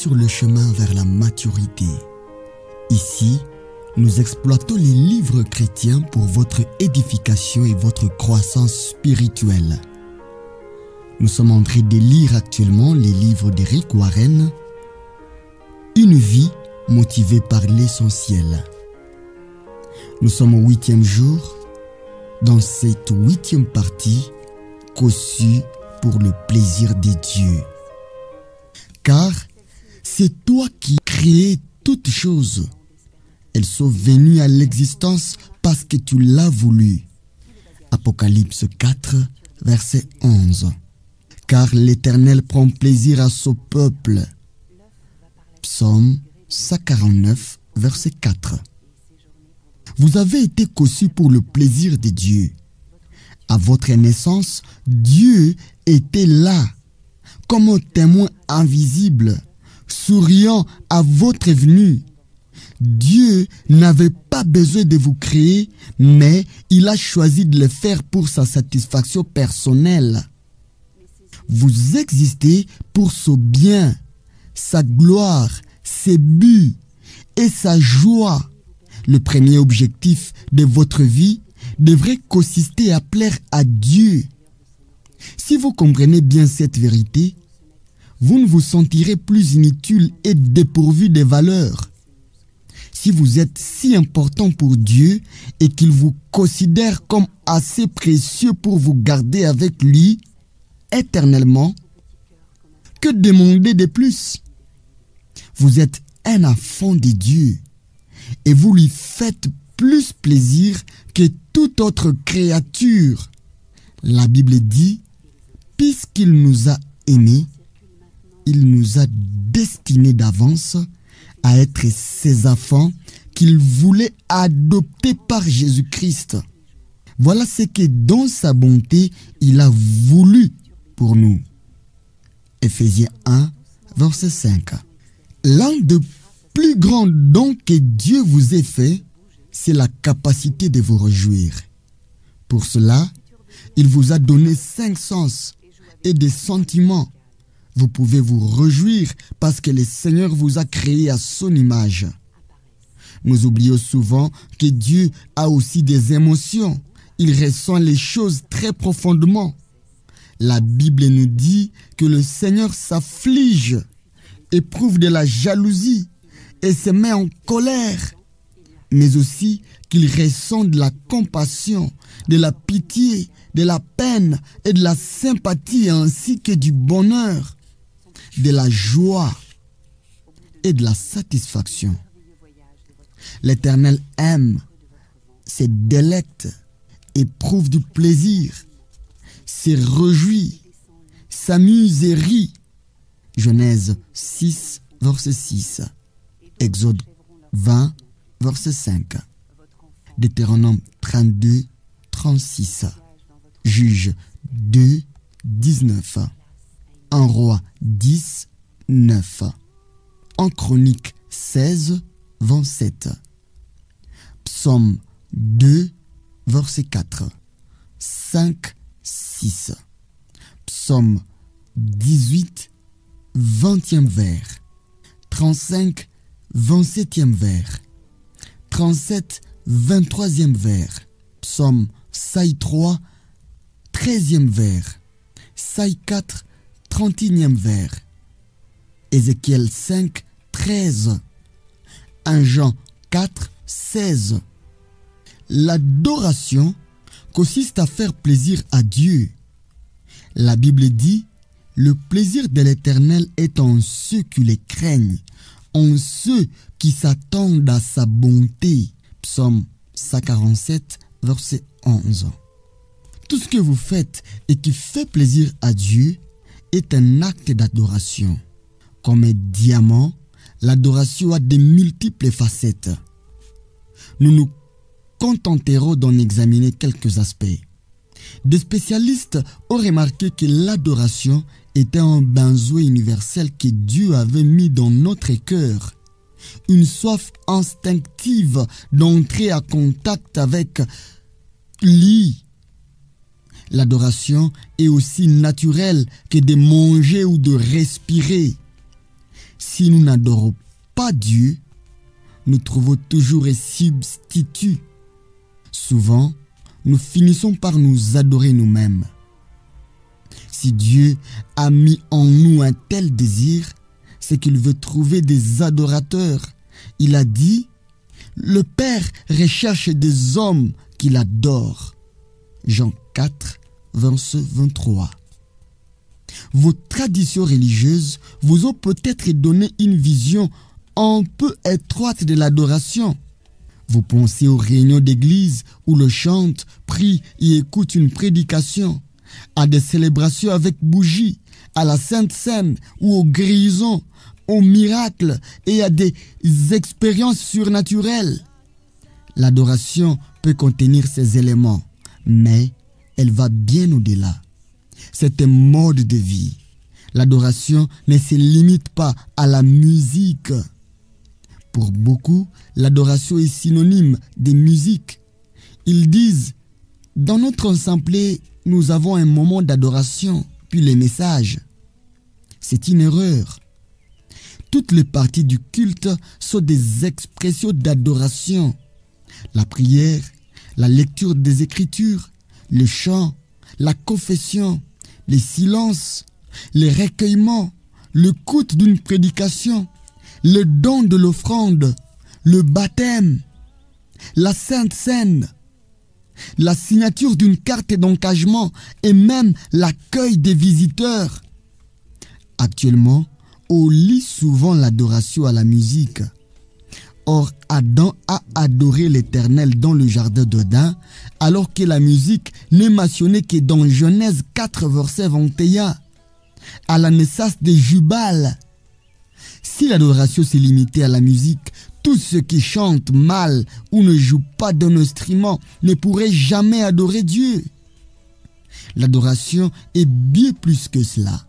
sur le chemin vers la maturité. Ici, nous exploitons les livres chrétiens pour votre édification et votre croissance spirituelle. Nous sommes en train de lire actuellement les livres d'Eric Warren, Une vie motivée par l'essentiel. Nous sommes au 8e jour, dans cette 8e partie, conçue pour le plaisir de Dieu. Car c'est toi qui crées toutes choses. Elles sont venues à l'existence parce que tu l'as voulu. Apocalypse 4, verset 11. Car l'Éternel prend plaisir à son peuple. Psaume 149, verset 4. Vous avez été conçus pour le plaisir de Dieu. À votre naissance, Dieu était là, comme un témoin invisible, souriant à votre venue. Dieu n'avait pas besoin de vous créer, mais il a choisi de le faire pour sa satisfaction personnelle. Vous existez pour son bien, sa gloire, ses buts et sa joie. Le premier objectif de votre vie devrait consister à plaire à Dieu. Si vous comprenez bien cette vérité, vous ne vous sentirez plus inutile et dépourvu de valeurs. Si vous êtes si important pour Dieu et qu'il vous considère comme assez précieux pour vous garder avec lui éternellement, que demander de plus? Vous êtes un enfant de Dieu et vous lui faites plus plaisir que toute autre créature. La Bible dit, puisqu'il nous a aimés, il nous a destinés d'avance à être ses enfants qu'il voulait adopter par Jésus-Christ. Voilà ce que dans sa bonté, il a voulu pour nous. Éphésiens 1, verset 5. L'un des plus grands dons que Dieu vous ait fait, c'est la capacité de vous réjouir. Pour cela, il vous a donné 5 sens et des sentiments. Vous pouvez vous réjouir parce que le Seigneur vous a créé à son image. Nous oublions souvent que Dieu a aussi des émotions. Il ressent les choses très profondément. La Bible nous dit que le Seigneur s'afflige, éprouve de la jalousie et se met en colère, mais aussi qu'il ressent de la compassion, de la pitié, de la peine et de la sympathie ainsi que du bonheur, de la joie et de la satisfaction. L'Éternel aime, se délecte, éprouve du plaisir, se réjouit, s'amuse et rit. Genèse 6, verset 6. Exode 20, verset 5. Deutéronome 32, 36. Juge 2, 19. 1 Roi 10, 9. En Chronique 16, 27. Psaume 2, verset 4. 5, 6. Psaume 18, 20e vers. 35, 27e vers. 37, 23e vers. Psaume Saï 3, 13e vers. Saï 4, 31e vers. Ézéchiel 5, 13. 1 Jean 4, 16. L'adoration consiste à faire plaisir à Dieu. La Bible dit, le plaisir de l'Éternel est en ceux qui les craignent, en ceux qui s'attendent à sa bonté. Psaume 147, verset 11. Tout ce que vous faites et qui fait plaisir à Dieu est un acte d'adoration. Comme un diamant, l'adoration a de multiples facettes. Nous nous contenterons d'en examiner quelques aspects. Des spécialistes ont remarqué que l'adoration était un besoin universel que Dieu avait mis dans notre cœur. Une soif instinctive d'entrer en contact avec lui. L'adoration est aussi naturelle que de manger ou de respirer. Si nous n'adorons pas Dieu, nous trouvons toujours un substitut. Souvent, nous finissons par nous adorer nous-mêmes. Si Dieu a mis en nous un tel désir, c'est qu'il veut trouver des adorateurs. Il a dit, le Père recherche des hommes qui l'adorent. Jean 4, verset 23. Vos traditions religieuses vous ont peut-être donné une vision un peu étroite de l'adoration. Vous pensez aux réunions d'église où le chante, prie et écoute une prédication, à des célébrations avec bougies, à la Sainte Seine ou aux guérisons, aux miracles et à des expériences surnaturelles. L'adoration peut contenir ces éléments, mais elle va bien au-delà. C'est un mode de vie. L'adoration ne se limite pas à la musique. Pour beaucoup, l'adoration est synonyme de musique. Ils disent, dans notre assemblée, nous avons un moment d'adoration, puis les messages. C'est une erreur. Toutes les parties du culte sont des expressions d'adoration. La prière, la lecture des Écritures, le chant, la confession, les silences, les recueillements, l'écoute d'une prédication, le don de l'offrande, le baptême, la Sainte Seine, la signature d'une carte d'engagement et même l'accueil des visiteurs. Actuellement, on lit souvent l'adoration à la musique. Or, Adam a adoré l'Éternel dans le jardin d'Éden, alors que la musique n'est mentionnée que dans Genèse 4, verset 21, à la naissance de Jubal. Si l'adoration s'est limitée à la musique, tous ceux qui chantent mal ou ne jouent pas d'un instrument ne pourraient jamais adorer Dieu. L'adoration est bien plus que cela.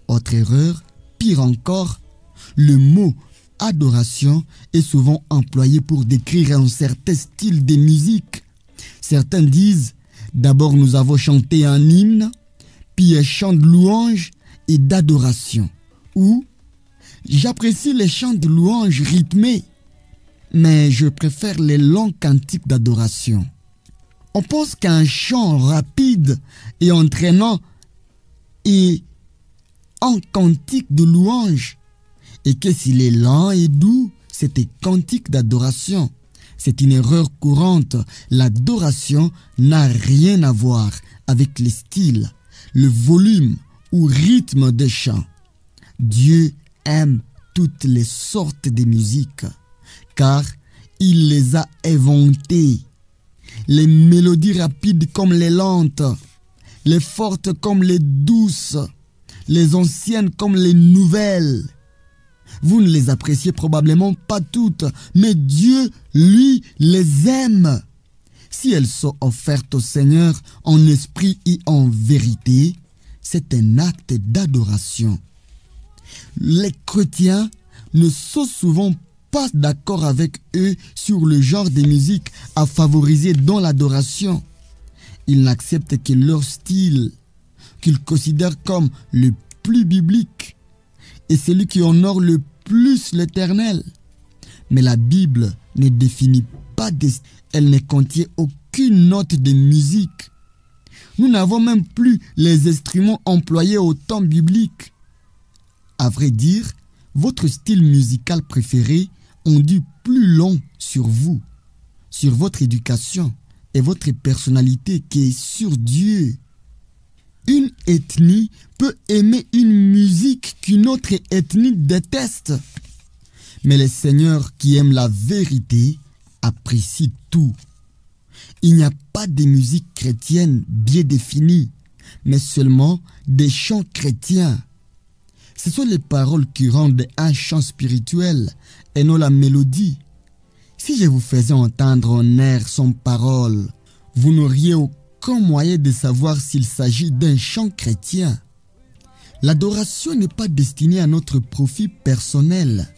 Autre erreur, pire encore, le mot adoration est souvent employé pour décrire un certain style de musique. Certains disent, d'abord nous avons chanté un hymne, puis un chant de louange et d'adoration. Ou, j'apprécie les chants de louange rythmés, mais je préfère les longs cantiques d'adoration. On pense qu'un chant rapide et entraînant est un cantique de louange, et que s'il est lent et doux, c'est un cantique d'adoration. C'est une erreur courante. L'adoration n'a rien à voir avec le style, le volume ou rythme des chants. Dieu aime toutes les sortes de musique, car il les a inventées. Les mélodies rapides comme les lentes, les fortes comme les douces, les anciennes comme les nouvelles. Vous ne les appréciez probablement pas toutes, mais Dieu, lui, les aime. Si elles sont offertes au Seigneur en esprit et en vérité, c'est un acte d'adoration. Les chrétiens ne sont souvent pas d'accord avec eux sur le genre de musique à favoriser dans l'adoration. Ils n'acceptent que leur style, qu'ils considèrent comme le plus biblique et celui qui honore le plus l'Éternel. Mais la Bible ne définit pas, elle ne contient aucune note de musique. Nous n'avons même plus les instruments employés au temps biblique. À vrai dire, votre style musical préféré en dit plus long sur vous, sur votre éducation et votre personnalité que sur Dieu. Une ethnie peut aimer une musique qu'une autre ethnie déteste. Mais les seigneurs qui aiment la vérité apprécient tout. Il n'y a pas de musique chrétienne bien définie, mais seulement des chants chrétiens. Ce sont les paroles qui rendent un chant spirituel et non la mélodie. Si je vous faisais entendre un air sans parole, vous n'auriez aucun moyen de savoir s'il s'agit d'un chant chrétien. L'adoration n'est pas destinée à notre profit personnel.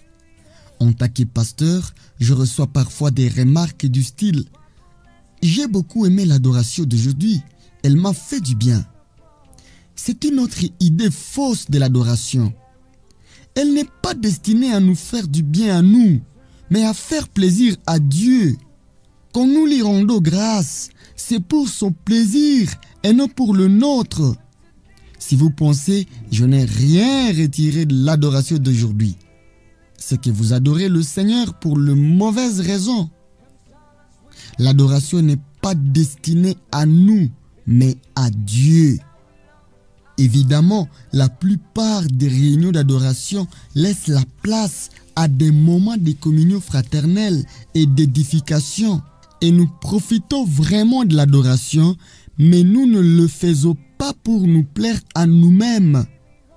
En tant que pasteur, je reçois parfois des remarques du style « J'ai beaucoup aimé l'adoration d'aujourd'hui, elle m'a fait du bien ». C'est une autre idée fausse de l'adoration. Elle n'est pas destinée à nous faire du bien à nous, mais à faire plaisir à Dieu. Quand nous lui rendons grâce, c'est pour son plaisir et non pour le nôtre. Si vous pensez, je n'ai rien retiré de l'adoration d'aujourd'hui, c'est que vous adorez le Seigneur pour de mauvaises raisons. L'adoration n'est pas destinée à nous, mais à Dieu. Évidemment, la plupart des réunions d'adoration laissent la place à des moments de communion fraternelle et d'édification. Et nous profitons vraiment de l'adoration, mais nous ne le faisons pas pour nous plaire à nous-mêmes.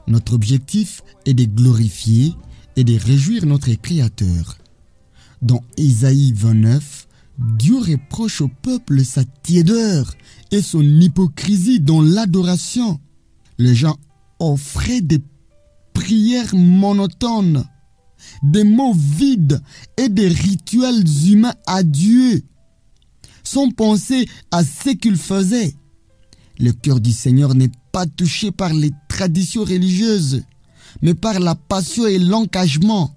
Notre objectif est de glorifier et de réjouir notre Créateur. Dans Ésaïe 29, Dieu reproche au peuple sa tiédeur et son hypocrisie dans l'adoration. Les gens offraient des prières monotones, des mots vides et des rituels humains à Dieu, sans penser à ce qu'ils faisaient. Le cœur du Seigneur n'est pas touché par les traditions religieuses, mais par la passion et l'engagement.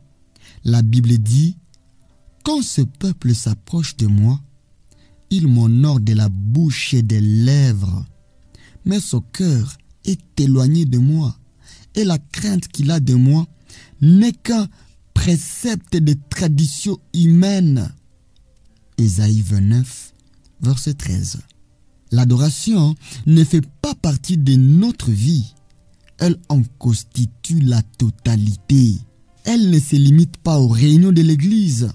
La Bible dit, « Quand ce peuple s'approche de moi, il m'honore de la bouche et des lèvres, mais son cœur est éloigné de moi, et la crainte qu'il a de moi n'est qu'un précepte de traditions humaines. » Ésaïe 29, verset 13. L'adoration ne fait pas partie de notre vie. Elle en constitue la totalité. Elle ne se limite pas aux réunions de l'Église,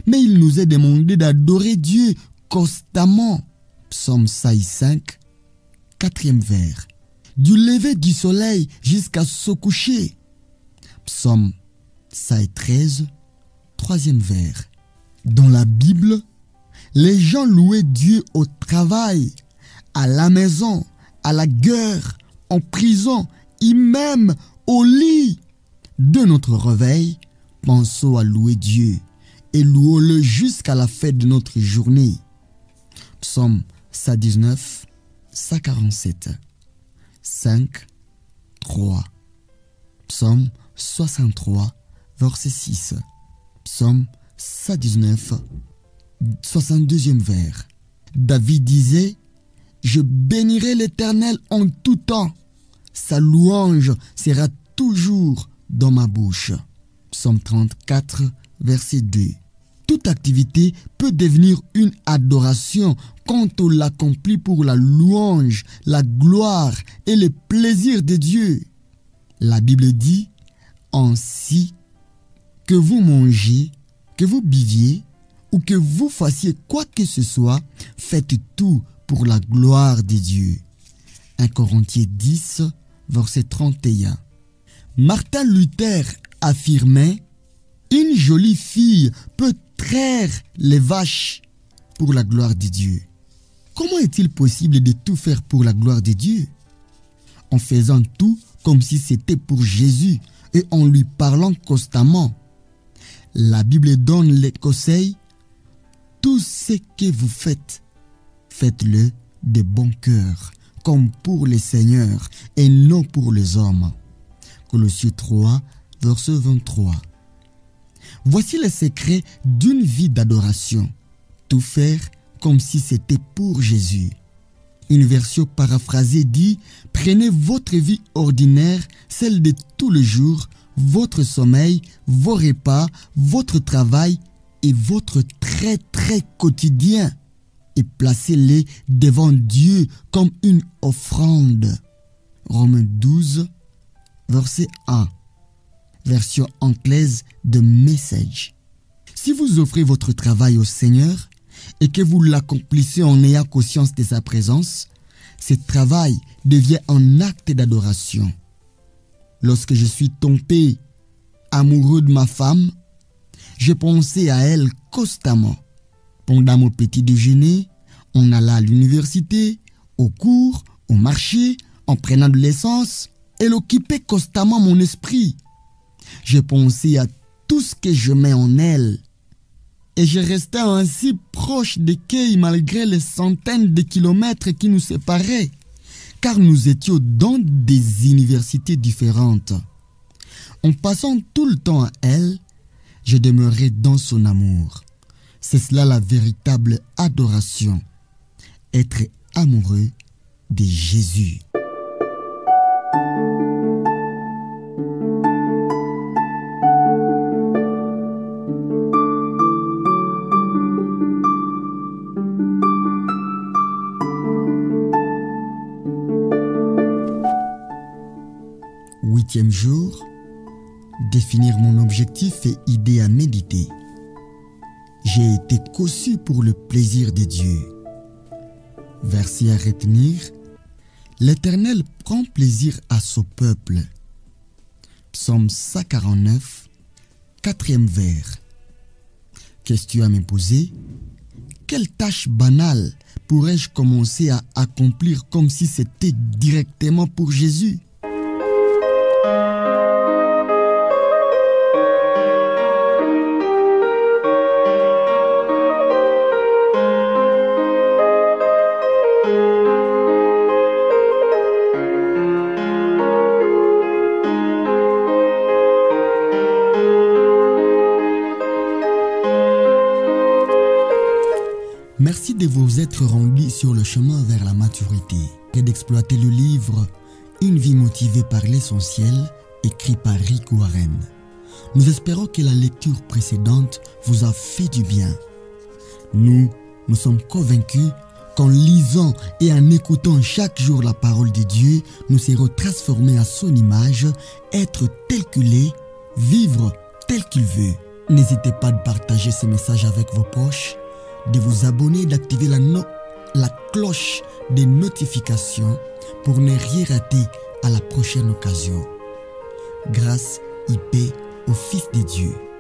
mais il nous est demandé d'adorer Dieu constamment. Psaume 5, 4e vers. Du lever du soleil jusqu'à se coucher. Psaume 13, 3e vers. Dans la Bible, les gens louaient Dieu au travail, à la maison, à la guerre, en prison et même au lit. De notre réveil, pensons à louer Dieu et louons-le jusqu'à la fin de notre journée. Psaume 119, 147. 5, 3. Psaume 63, verset 6. Psaume 119, 62e vers. David disait, « Je bénirai l'Éternel en tout temps. Sa louange sera toujours dans ma bouche. » Psaume 34, verset 2. Toute activité peut devenir une adoration quand on l'accomplit pour la louange, la gloire et le plaisir de Dieu. La Bible dit, « Ainsi que vous mangiez, que vous buviez, ou que vous fassiez quoi que ce soit, faites tout pour la gloire de Dieu. » 1 Corinthiens 10, verset 31. Martin Luther affirmait, « Une jolie fille peut traire les vaches pour la gloire de Dieu. » Comment est-il possible de tout faire pour la gloire de Dieu? En faisant tout comme si c'était pour Jésus et en lui parlant constamment. La Bible donne les conseils. Tout ce que vous faites, faites-le de bon cœur, comme pour le Seigneur et non pour les hommes. Colossiens 3, verset 23. Voici le secret d'une vie d'adoration. Tout faire comme si c'était pour Jésus. Une version paraphrasée dit, « Prenez votre vie ordinaire, celle de tous les jours, votre sommeil, vos repas, votre travail et votre très quotidien, et placez-les devant Dieu comme une offrande. » Romains 12, verset 1. Version anglaise de Message. Si vous offrez votre travail au Seigneur et que vous l'accomplissez en ayant conscience de sa présence, ce travail devient un acte d'adoration. Lorsque je suis tombé amoureux de ma femme, je pensais à elle constamment. Pendant mon petit déjeuner, on alla à l'université, au cours, au marché, en prenant de l'essence. Elle occupait constamment mon esprit. Je pensais à tout ce que je mets en elle. Et je restais ainsi proche de Kay malgré les centaines de kilomètres qui nous séparaient, car nous étions dans des universités différentes. En passant tout le temps à elle, je demeurerai dans son amour. C'est cela la véritable adoration. Être amoureux de Jésus. Huitième jour, définir mon objectif et idée à méditer. J'ai été conçu pour le plaisir de Dieu. Verset à retenir. L'Éternel prend plaisir à son peuple. Psaume 149, 4e vers. Question à me poser. Quelle tâche banale pourrais-je commencer à accomplir comme si c'était directement pour Jésus? Merci de vous être rendu sur le chemin vers la maturité et d'exploiter le livre Une vie motivée par l'essentiel, écrit par Rick Warren. Nous espérons que la lecture précédente vous a fait du bien. Nous sommes convaincus qu'en lisant et en écoutant chaque jour la parole de Dieu, nous serons transformés à son image, être tel qu'il est, vivre tel qu'il veut. N'hésitez pas de partager ces messages avec vos proches, de vous abonner et d'activer la cloche des notifications pour ne rien rater à la prochaine occasion. Grâce et paix au Fils de Dieu.